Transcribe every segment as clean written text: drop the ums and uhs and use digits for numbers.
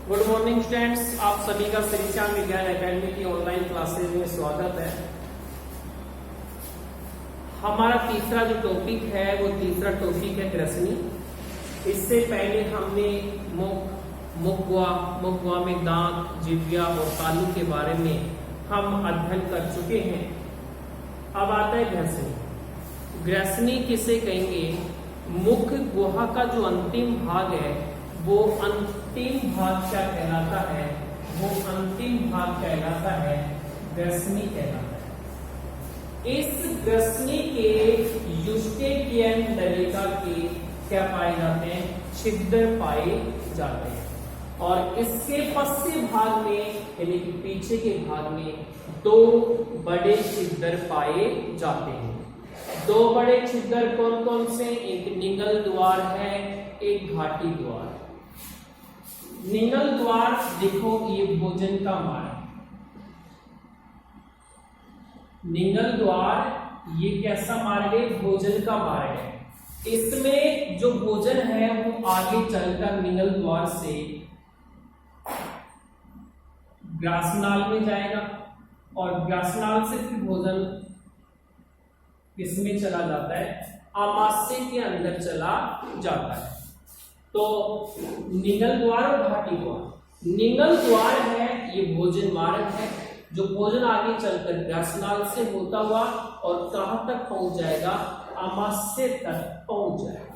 Good morning students, आप सभी का श्री श्याम विज्ञान एकेडमी की ऑनलाइन क्लासेज में स्वागत है। हमारा तीसरा जो टॉपिक है वो तीसरा टॉपिक है ग्रसनी। इससे पहले हमने मुख में दांत, जिह्वा और तालु के बारे में हम अध्ययन कर चुके हैं। अब आता है ग्रसनी। ग्रसनी किसे कहेंगे? मुख गुहा का जो अंतिम भाग है वो अंतिम भाग क्या कहलाता है? वो अंतिम भाग कहलाता है ग्रसनी कहलाता है। इस ग्रसनी के यूस्टेकियन नलिका के क्या पाए जाते हैं? छिद्र पाए जाते हैं। और इसके पश्चिम भाग में यानी कि पीछे के भाग में दो बड़े छिद्र पाए जाते हैं। दो बड़े छिद्र कौन कौन से? एक निंगल द्वार है, एक घाटी द्वार। निंगल द्वार देखो, ये भोजन का मार्ग। निंगल द्वार ये कैसा मार्ग है? भोजन का मार्ग है। इसमें जो भोजन है वो आगे चलकर निंगल द्वार से ग्रासनाल में जाएगा और ग्रासनाल से फिर भोजन किसमें चला जाता है? आमाशय के अंदर चला जाता है। तो निंगल द्वार और घाटी द्वार। निंगल द्वार है ये भोजन मार्ग है जो भोजन आगे चलकर ग्रासनाल से होता हुआ और कहां तक पहुंच जाएगा? आमाशय तक पहुंच जाएगा।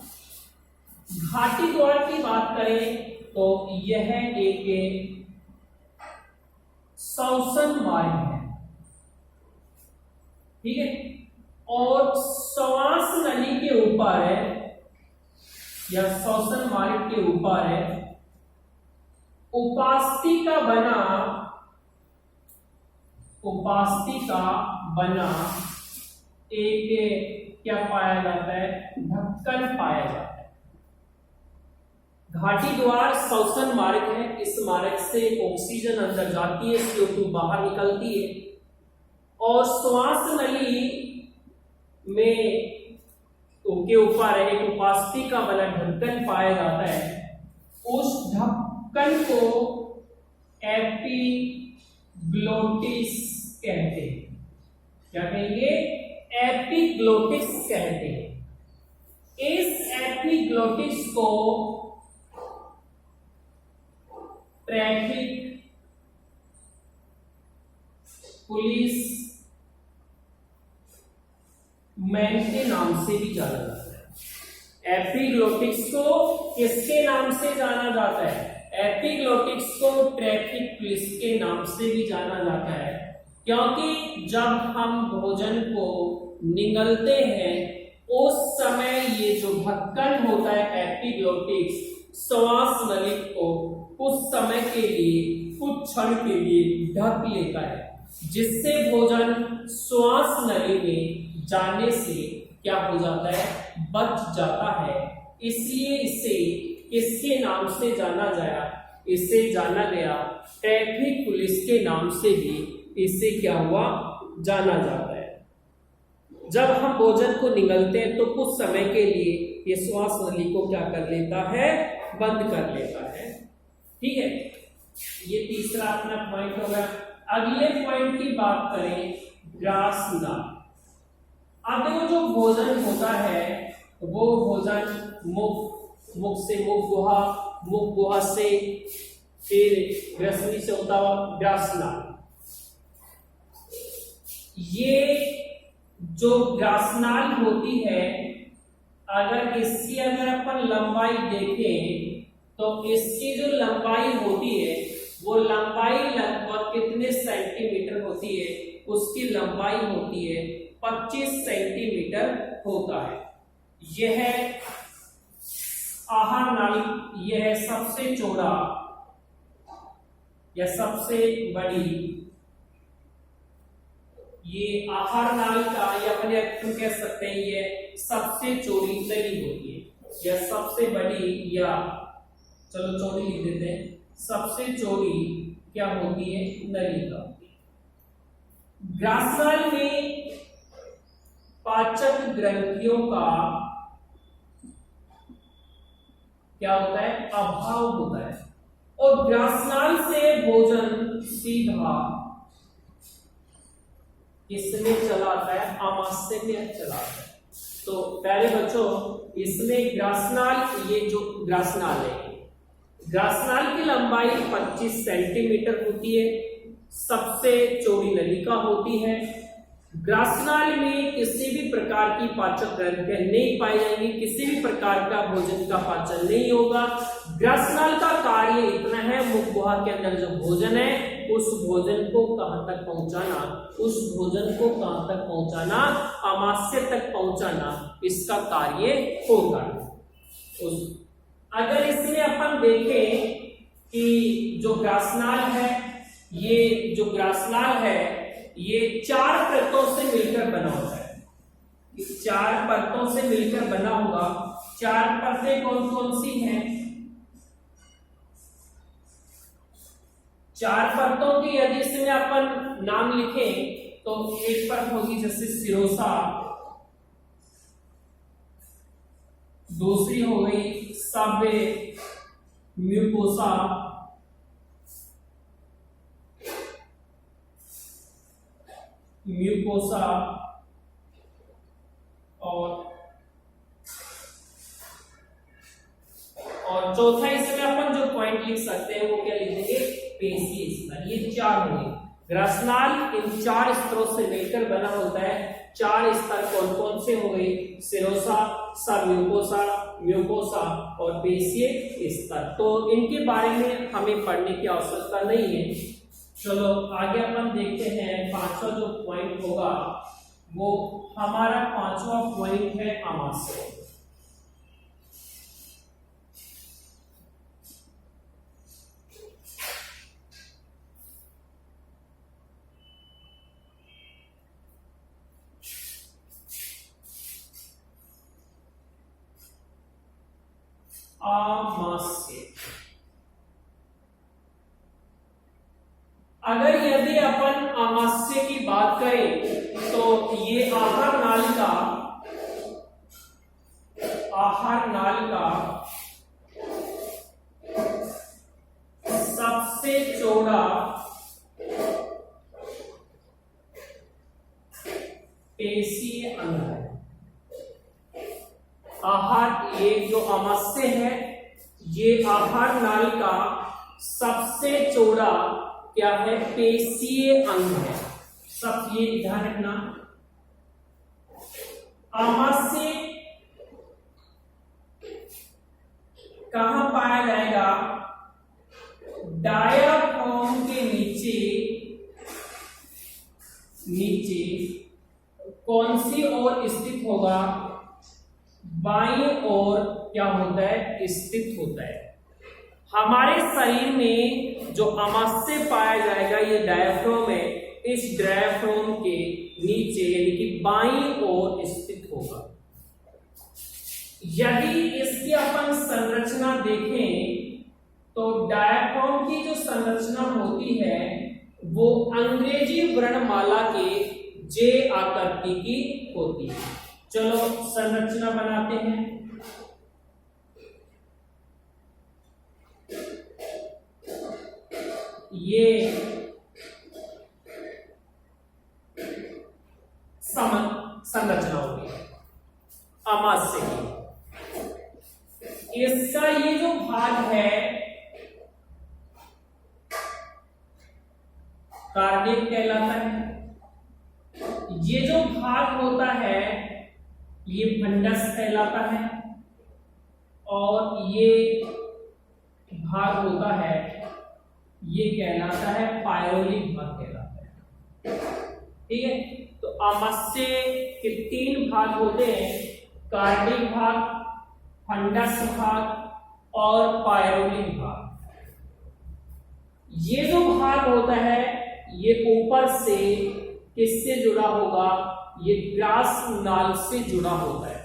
घाटी द्वार की बात करें तो यह एक श्वसन मार्ग है, ठीक है। और श्वास नली के ऊपर है या श्वसन मार्ग के ऊपर है उपास्थि का बना एक क्या पाया जाता है? ढक्कन पाया जाता है। घाटी द्वार श्वसन मार्ग है। इस मार्ग से ऑक्सीजन अंदर जाती है, CO2 बाहर निकलती है। और श्वास नली में के ऊपर एक उपास्थि का बना ढक्कन पाया जाता है। उस ढक्कन को एपिग्लोटिस कहते हैं। क्या कहेंगे? एपिग्लोटिस कहते हैं। इस एपिग्लोटिस को ट्रैफिक पुलिस मैन के नाम से भी जाना जाता है। एपिग्लोटिक्स को किसके नाम से जाना जाता है? एपिग्लोटिक्स को ट्रैफिक पुलिस के नाम से भी जाना जाता है, क्योंकि जब हम भोजन को निगलते हैं उस समय ये जो ढक्कन होता है एपिग्लोटिक्स श्वास नली को कुछ समय के लिए, कुछ क्षण के लिए ढक लेता है, जिससे भोजन श्वास नली में जाने से क्या हो जाता है? बच जाता है। इसलिए इसे किसके नाम से जाना गया? इसे जाना गया ट्रैफिक पुलिस के नाम से भी इसे क्या हुआ? जाना जाता है। जब हम भोजन को निगलते हैं तो कुछ समय के लिए ये श्वास नली को क्या कर लेता है? बंद कर लेता है, ठीक है। ये तीसरा अपना पॉइंट होगा। अगले पॉइंट की बात करें, ग्रासनाल। अब देखो, जो भोजन होता है वो भोजन मुख से मुख गुहा से फिर ग्रसनी से होता हुआ ग्रासनाल। ये जो ग्रासनाल होती है, इसकी अगर अपन लंबाई देखें तो इसकी जो लंबाई होती है वो लंबाई लगभग कितने सेंटीमीटर होती है? उसकी लंबाई होती है 25 सेंटीमीटर होता है। यह आहार नाली, यह सबसे चौड़ा या सबसे बड़ी, ये आहार नाली का या अपने कह सकते हैं ये सबसे चौड़ी नली होती है या सबसे बड़ी, या चलो चौड़ी लिख देते हैं। सबसे चौड़ी क्या होती है? नलिका। ग्रासनाल में पाचक ग्रंथियों का क्या होता है? अभाव होता है। और ग्रासनाल से भोजन सीधा इसमें चला आता है, आमाशय में चला आता है। तो पहले बच्चों इसमें ग्रासनाल, ये जो ग्रासनाल है, ग्रासनाल की लंबाई 25 सेंटीमीटर होती है, सबसे चौड़ी नलिका होती है। ग्रासनाल में किसी भी प्रकार की पाचक ग्रंथियां नहीं पाई जाएंगी, किसी भी प्रकार का भोजन का पाचन नहीं होगा। ग्रासनाल का कार्य इतना है, मुख गुहा के अंदर जो भोजन है उस भोजन को कहां तक पहुंचाना, उस भोजन को कहां तक पहुंचाना, आमाशय तक पहुंचाना, इसका कार्य होता है। अगर इसमें अपन देखें कि जो ग्रासनाल है, ये जो ग्रासनाल है ये 4 परतों से मिलकर बना होता है। 4 परतों से मिलकर बना होगा। 4 परतें कौन कौन सी हैं? 4 परतों की यदि इसमें अपन नाम लिखें तो एक परत होगी जैसे सिरोसा, दूसरी हो गई साबे, म्यूकोसा, म्यूकोसा और चौथा इसमें अपन जो पॉइंट लिख सकते हैं वो क्या लिख देंगे? पेशीय स्तर। ये 4 होंगे। ग्रासनाल इन 4 स्तरों से मिलकर बना होता है। 4 स्तर कौन कौन से हो गए? सिरोसा, सबम्यूकोसा, म्यूकोसा और पेशीय स्तर। तो इनके बारे में हमें पढ़ने की आवश्यकता नहीं है। चलो आगे अपन देखते हैं। 5वां जो पॉइंट होगा वो हमारा 5वां पॉइंट है आमाशय। आमाशय, अगर यदि अपन आमाशय की बात करें तो ये आहार नाल का सबसे चौड़ा पेशीय अंग है। आहार, ये जो आमाशय है ये आहार नाल का सबसे चौड़ा क्या है? पेशीय अंग है। सब ये ध्यान रखना। आमाशय कहां पाया जाएगा? डायाफ्राम के नीचे कौन सी ओर स्थित होगा? बाईं ओर क्या होता है? स्थित होता है। हमारे शरीर में जो आमाशय पाया जाएगा ये डायाफ्राम है। इस डायाफ्राम के नीचे यानी कि बाईं ओर स्थित होगा। यदि इसकी अपन संरचना देखें तो डायाफ्राम की जो संरचना होती है वो अंग्रेजी वर्णमाला के जे आकृति की होती है। चलो संरचना बनाते हैं। ये संरचना होगी आमाशय की। इसका ये जो भाग है कार्डियक कहलाता है। ये जो भाग होता है ये फंडस कहलाता है और ये भाग होता है ये कहलाता है पायरोलिक भाग कहलाता है। ठीक है, तो आमाशय के 3 भाग होते हैं, कार्डिक भाग, फंडस भाग और पायरोलिक भाग। ये जो भाग होता है ये ऊपर से किससे जुड़ा होगा? ये ग्रासनाल से जुड़ा होता है।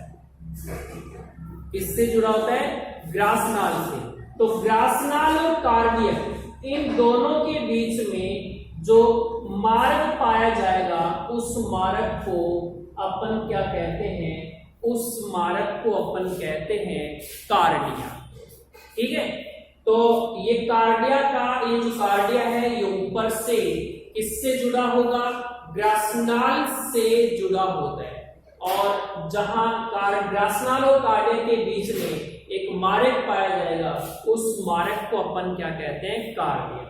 किससे जुड़ा होता है? ग्रासनाल से। तो ग्रासनाल और कार्डियक इन दोनों के बीच में जो मार्ग पाया जाएगा उस मार्ग को अपन क्या कहते हैं? उस मार्ग को अपन कहते हैं कार्डिया। ठीक है, तो ये कार्डिया का, ये जो कार्डिया है ये ऊपर से किससे जुड़ा होगा, ग्रासनाल से जुड़ा होता है। और जहां ग्रासनाल और कार्डिया के बीच में एक मारक पाया जाएगा, उस मारक को अपन क्या कहते हैं, कार्डिया।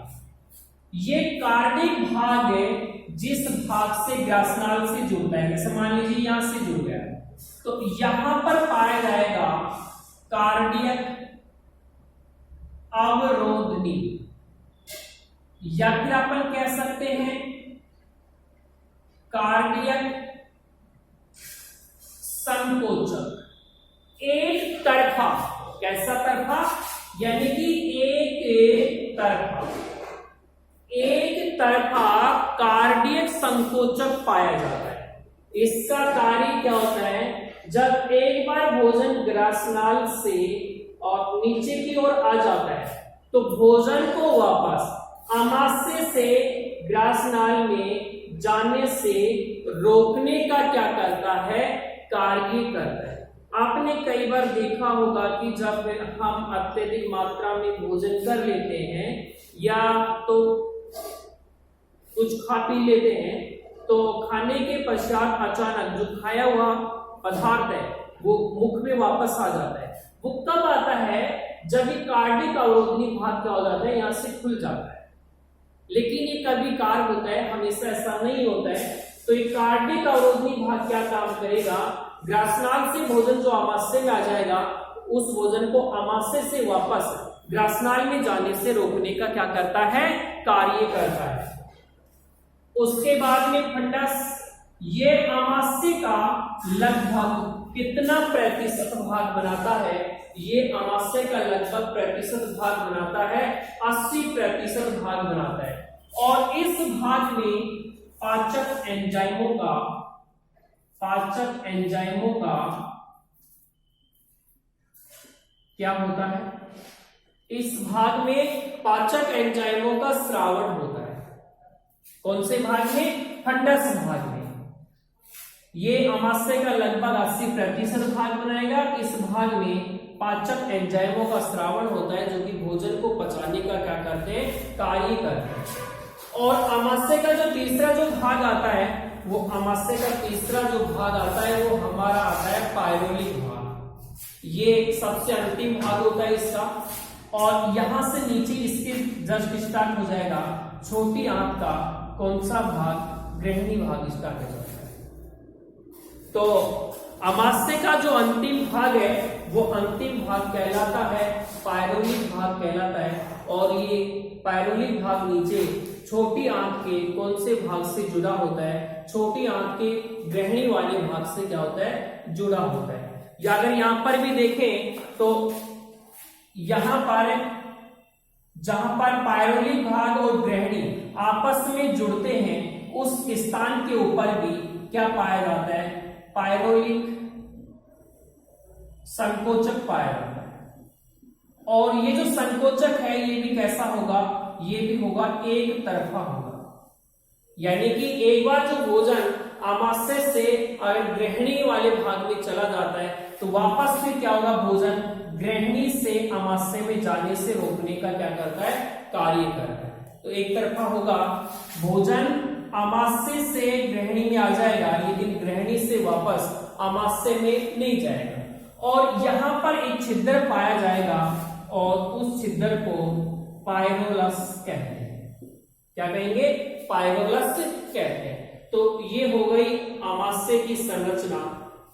ये कार्डिक भाग है जिस भाग से ग्रासनाल से जुड़ता है। जैसे मान लीजिए यहां से जुड़ गया, तो यहां पर पाया जाएगा कार्डियक अवरोधनी, या फिर अपन कह सकते हैं कार्डियक संकोचक। एक तरफा, कैसा तरफा, यानी कि एक तरफा कार्डियक संकोचक पाया जाता है। इसका कार्य क्या होता है, जब एक बार भोजन ग्रासनाल से और नीचे की ओर आ जाता है तो भोजन को वापस आमाशय से ग्रासनाल में जाने से रोकने का क्या करता है, कार्य करता है। आपने कई बार देखा होगा कि जब हम अत्यधिक मात्रा में भोजन कर लेते हैं या तो कुछ खा पी लेते हैं, तो खाने के पश्चात अचानक जो खाया हुआ पदार्थ है वो मुख में वापस आ जाता है। वो कब आता है, जब ये कार्डिक अवरोधनी भाग क्या हो जाता है, यहां से खुल जाता है। लेकिन ये कभी कार्य होता है, हमेशा ऐसा नहीं होता है। तो ये कार्डिक अवरोधनी भाग क्या काम करेगा, ग्रासनाल से भोजन जो आमाशय में आ जाएगा, उस भोजन को आमाशय से वापस ग्रासनाल में जाने से रोकने का क्या करता है, कार्य करता है। उसके बाद में फंडस, ये आमाशय का लगभग कितना प्रतिशत भाग बनाता है, ये आमाशय का लगभग प्रतिशत भाग बनाता है, 80% भाग बनाता है। और इस भाग में पाचक एंजाइमों का क्या होता है, इस भाग में पाचक एंजाइमों का स्रावण होता है। कौन से भाग में, फंडस भाग में। ये आमाशय का लगभग 80% भाग बनाएगा। इस भाग में पाचक एंजाइमों का स्रावण होता है, जो कि भोजन को पचाने का क्या करते हैं, कार्य करते हैं। और आमाशय का जो तीसरा जो भाग आता है, वो आमाशय का तीसरा जो भाग आता है वो हमारा आता है पायरोलिक भाग। ये सबसे अंतिम भाग होता है इसका। और यहां से नीचे इसके जस्ट स्टार्ट हो जाएगा छोटी आंत का कौन सा भाग, ग्रहणी भाग स्टार्ट हो जाता है। तो आमाशय का जो अंतिम भाग है वो अंतिम भाग कहलाता है पायरोलिक भाग कहलाता है। और ये पायरोलिक भाग नीचे छोटी आंत के कौन से भाग से जुड़ा होता है, छोटी आंत के ग्रहणी वाले भाग से क्या होता है, जुड़ा होता है। या अगर यहां पर भी देखें तो यहां पर जहां पर पायरोलिक भाग और ग्रहणी आपस में जुड़ते हैं, उस स्थान के ऊपर भी क्या पाया जाता है, पायरोलिक संकोचक पाया जाता है। और ये जो संकोचक है ये भी कैसा होगा, ये भी होगा एक तरफा होगा। यानी कि एक बार जो भोजन आमाशय से अगर ग्रहणी वाले भाग में चला जाता है तो वापस फिर क्या होगा, भोजन ग्रहणी से आमाशय में जाने से रोकने का क्या करता है, कार्य करता है। तो एक तरफा होगा, भोजन आमाशय से ग्रहणी में आ जाएगा लेकिन ग्रहणी से वापस आमाशय में नहीं जाएगा। और यहां पर एक छिद्र पाया जाएगा और उस छिद्र को पायरोलस कहते हैं। क्या कहेंगे, पायरोलस कहते हैं। तो ये हो गई आमाशय की संरचना।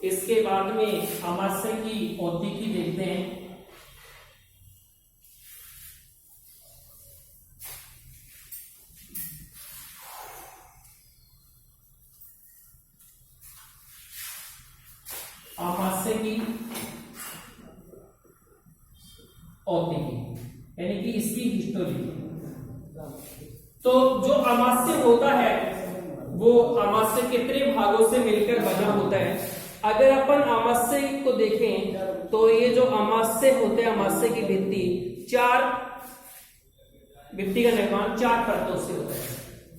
इसके बाद में आमाशय की औतिकी देखते हैं। आमाशय की औतिकी यानी कि इसकी हिस्टोरी। तो जो आमाशय होता है वो आमाशय कितने भागों से मिलकर बना होता है। अगर अपन आमाशय को देखें तो ये जो आमाशय होते हैं, आमाशय की भित्ति का निर्माण 4 परतों से होता है।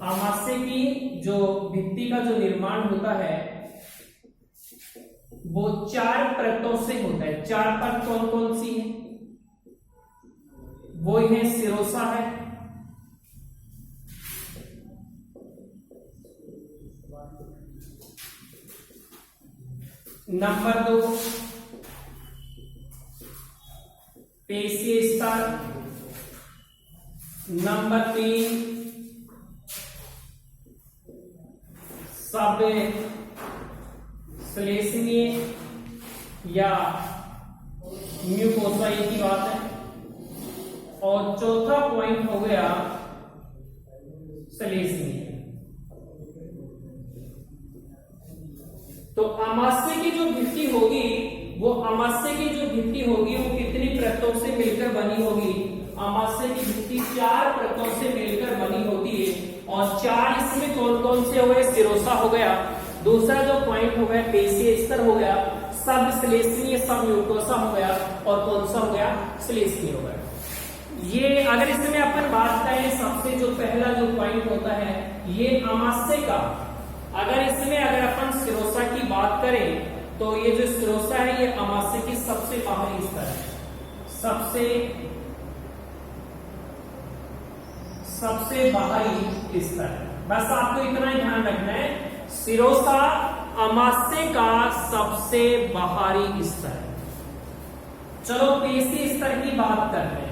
आमाशय की जो भित्ति का जो निर्माण होता है वो 4 परतों से होता है। 4 परत कौन कौन सी है, वो है सिरोसा है। नंबर 2 पेशीय स्तर। नंबर 3 सब श्लेष्मीय या म्यूकोसा की बात है। और चौथा पॉइंट हो गया श्लेष्मीय। तो आमाशय की जो भित्ति होगी वो कितनी परतों से मिलकर बनी होगी? आमाशय की भित्ति 4 परतों से मिलकर बनी होती है। और 4 इसमें कौन कौन से हो गए? सिरोसा हो गया, दूसरा जो पॉइंट हो गया पेशीय स्तर हो गया, सब श्लेष्मीय सब म्यूकोसा हो गया, और कौन सा हो गया? श्लेष्मीय हो गया। ये अगर इसमें अपन बात करें सबसे जो पहला जो पॉइंट होता है ये आमाशय का, अगर अपन सिरोसा की बात करें तो ये जो सिरोसा है ये आमाशय की सबसे बाहरी स्तर है, सबसे बाहरी स्तर। बस आपको इतना ही ध्यान रखना है, सिरोसा आमाशय का सबसे बाहरी स्तर। चलो पेशीय स्तर की बात करते हैं।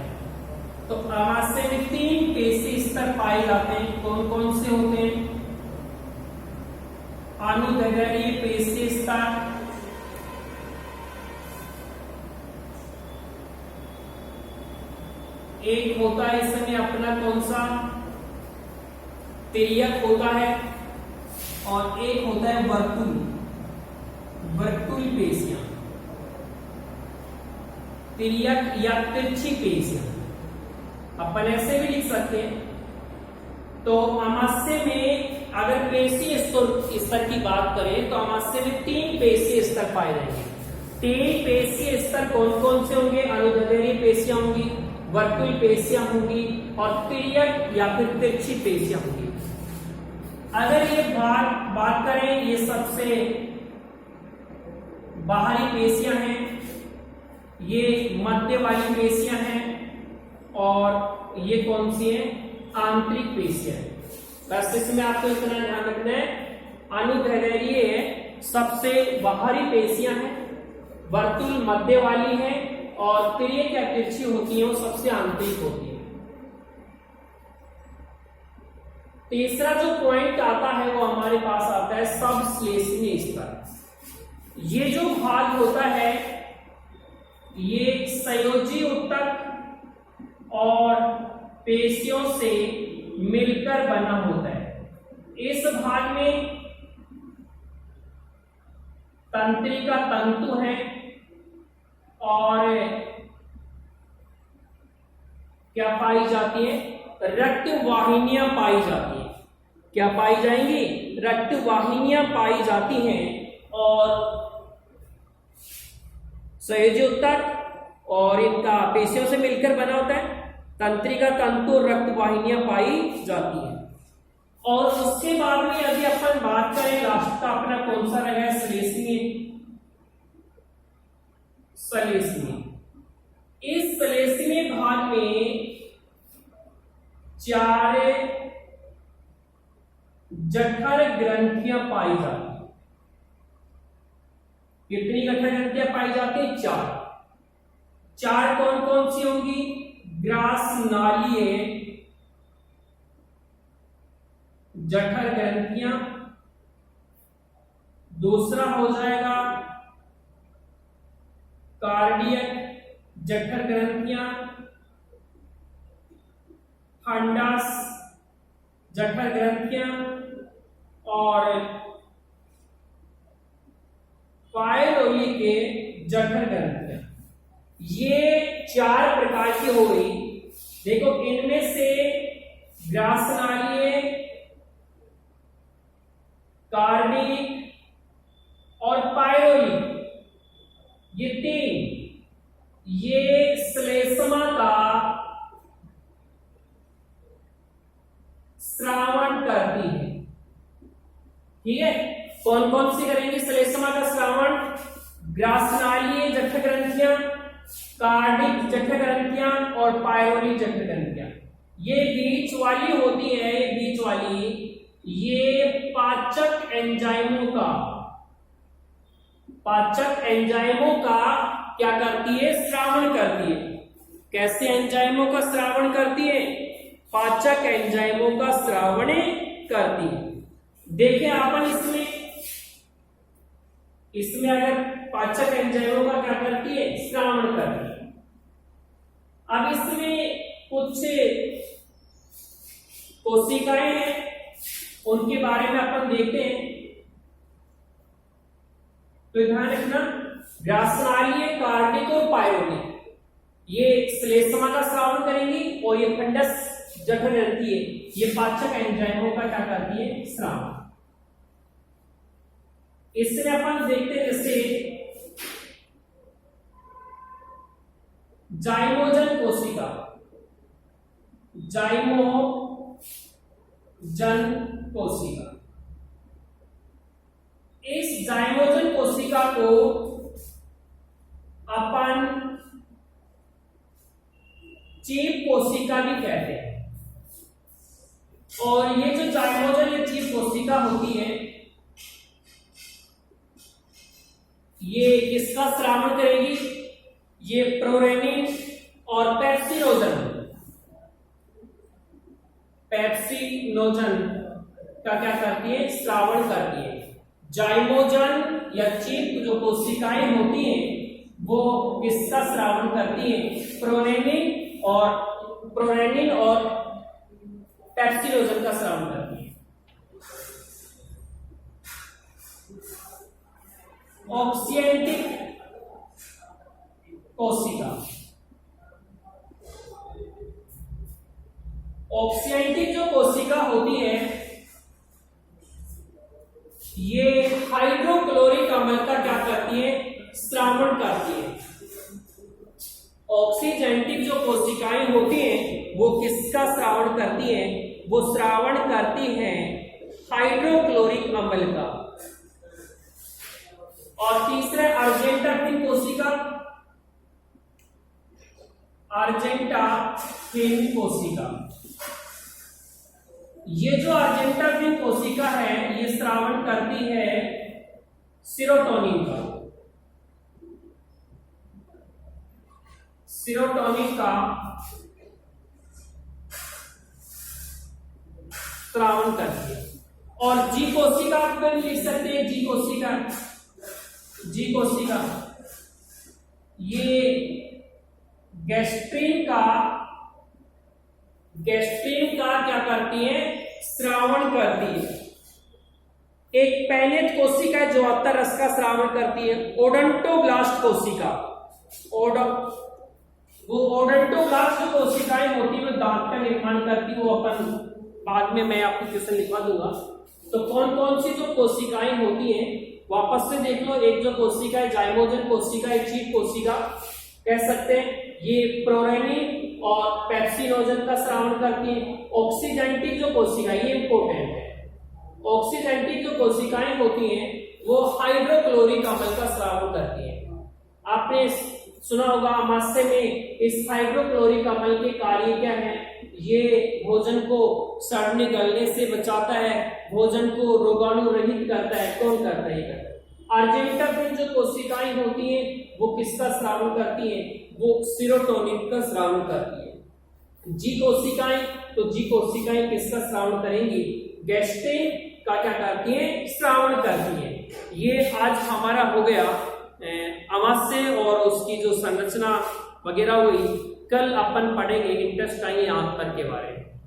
तो आमाशय में 3 पेशीय स्तर पाए जाते हैं। कौन कौन से होते हैं? अनुदैर्घ्य पेशीय स्तर, एक होता है इसमें अपना कौन सा? तिर्यक होता है, और एक होता है वर्तुल पेशियां, तिर्यक या तिरछी पेशियां, अपन ऐसे भी लिख सकते हैं। तो आमाशय में अगर पेशीय स्तर की बात करें तो आमाशय में 3 पेशीय स्तर पाए जाएंगे। 3 पेशीय स्तर कौन कौन से होंगे? अनुदैर्घ्य पेशियां होंगी, वर्तुल पेशियां होंगी, और तिर्यक या फिर तिरछी पेशियां होंगी। अगर ये बात करें, ये सबसे बाहरी पेशियां हैं, ये मध्य वाली पेशियां हैं, और ये कौन सी है? आंतरिक पेशियां हैं। बस इसमें आपको इतना ध्यान रखना है, अनुदैर्घ्य सबसे बाहरी पेशियां हैं, वर्तुल मध्य वाली है, और तिर्यक या तिरछी होती है वो सबसे आंतरिक होती है। तीसरा जो पॉइंट आता है वो हमारे पास आता है सब श्लेष्मीय स्तर। ये जो भाग होता है ये संयोजी ऊतक और पेशियों से मिलकर बना होता है। इस भाग में तंत्रिका तंतु है और क्या पाई जाती है? रक्त वाहिनियां पाई जाती हैं। क्या पाई जाएंगी? रक्त वाहिनियां पाई जाती हैं, और संयोजी ऊतक और इनका पेशियों से मिलकर बना होता है। तंत्रिका तंतु और रक्त वाहिनियां पाई जाती हैं। और उसके बाद में यदि अपन बात करें लास्ट का अपना कौन सा रहेगा? श्लेष्मीय। इस श्लेष्मीय भाग में 4 जठर ग्रंथियां पाई जाती हैं। कितनी जठर ग्रंथियां पाई जाती हैं? 4 कौन कौन सी होंगी? ग्रासनालीय जठर ग्रंथियां, दूसरा हो जाएगा कार्डियक जठर ग्रंथियां, अंडास जठर ग्रंथियां, और पायरोली के जठर ग्रंथियां। ये 4 प्रकार की हो गई। देखो इनमें से ग्रासनालीय, कार्डिक और पायरोली, ये 3 ये श्लेष्मा का श्रावण करती है। ठीक है, कौन कौन सी करेंगे श्लेष्मा का श्रावण? ग्रासनालीय जठर ग्रंथियां, कार्डिक जठर ग्रंथियां और पायरोली जठरग्रंथियां, ये बीच वाली होती है, बीच वाली ये पाचक एंजाइमों का क्या करती है, स्रावण करती है। कैसे एंजाइमों का स्रावण करती है, पाचक एंजाइमों का स्रावण करती है। देखें अपन इसमें अगर पाचक एंजाइमों का क्या करती है, स्रावण करती है। अब इसमें कुछ कोशिकाएं हैं, उनके बारे में अपन देखते हैं। तो ध्यान रखना, ग्रासनालीय, कार्डिक और पायरोलिक ये श्लेष्मा का स्रावण करेंगी, और ये फंडस जठरग्रंथि है, ये पाचक एंजाइमों का क्या करती है, स्रावण। इसमें अपन देखते हैं जैसे जाइमोजन कोशिका, इस जाइमोजन कोशिका को अपन चीप कोशिका भी कहते हैं। और ये जो जाइमोजन या चीप कोशिका होती है, ये किसका स्रावण करेगी, ये प्रोरेनिन और पेप्सिनोजन का क्या करती है, स्रावण करती है। जाइमोजन या चीप जो कोशिकाएं होती हैं वो किसका स्रावण करती है, प्रोरेनिन और पेप्सिनोजन का स्रावण करती है। ऑक्सिएंटिक कोशिका, ऑक्सिएंटिक जो कोशिका होती है ये हाइड्रोक्लोरिक अम्ल का क्या करती है, स्रावण करती है। ऑक्सीजेंटिक जो कोशिकाएं होती हैं वो किसका स्रावण करती हैं, वो स्रावण करती हैं हाइड्रोक्लोरिक अम्ल का। और तीसरा अर्जेंटाफिन कोशिका, ये जो अर्जेंटाफिन कोशिका है ये स्रावण करती है सीरोटोनिन का स्रावण करती है। और जी कोशिका आप लिख सकते हैं, जी कोशिका ये गैस्ट्रिन का क्या करती है, स्रावण करती है। एक पैनेट कोशिका है जो अतर रस का स्रावण करती है, ओडोंटोब्लास्ट कोशिका। वो ओडोंटोब्लास्ट जो कोशिकाएं होती है वो दांत का निर्माण करती है, वो अपन बाद में मैं आपको क्वेश्चन लिखवा दूंगा। तो कौन कौन सी जो कोशिकाएं होती हैं वापस से देख लो। एक जो कोशिका है जाइमोजन कोशिका, एक चीप कोशिका कह सकते हैं, ये प्रोरेनिन और पेप्सिनोजन का स्रावण करती है। ऑक्सीजेंटिक जो कोशिका, ये इंपॉर्टेंट है, ऑक्सीजेंटिक जो कोशिकाएं होती हैं वो हाइड्रोक्लोरिक अम्ल का स्रावण करती है। आपने सुना होगा आमाशय में इस हाइड्रोक्लोरिक अम्ल के कार्य क्या है, ये भोजन को सड़ने गलने से बचाता है, भोजन को रोगाणु रहित करता है। कौन करता है? अर्जेंटाफिन जो कोशिकाएं होती हैं वो किसका स्रावण करती हैं, वो सीरोटोनिन का स्रावण करती है। जी कोशिकाएं, तो जी कोशिकाएं किसका स्रावण करेंगी, गैस्ट्रिन का क्या करती हैं, स्रावण करती हैं। ये आज हमारा हो गया आमाशय और उसकी जो संरचना वगैरह हुई। कल अपन पढ़ेंगे इंटेस्टाइन आंतर के बारे में।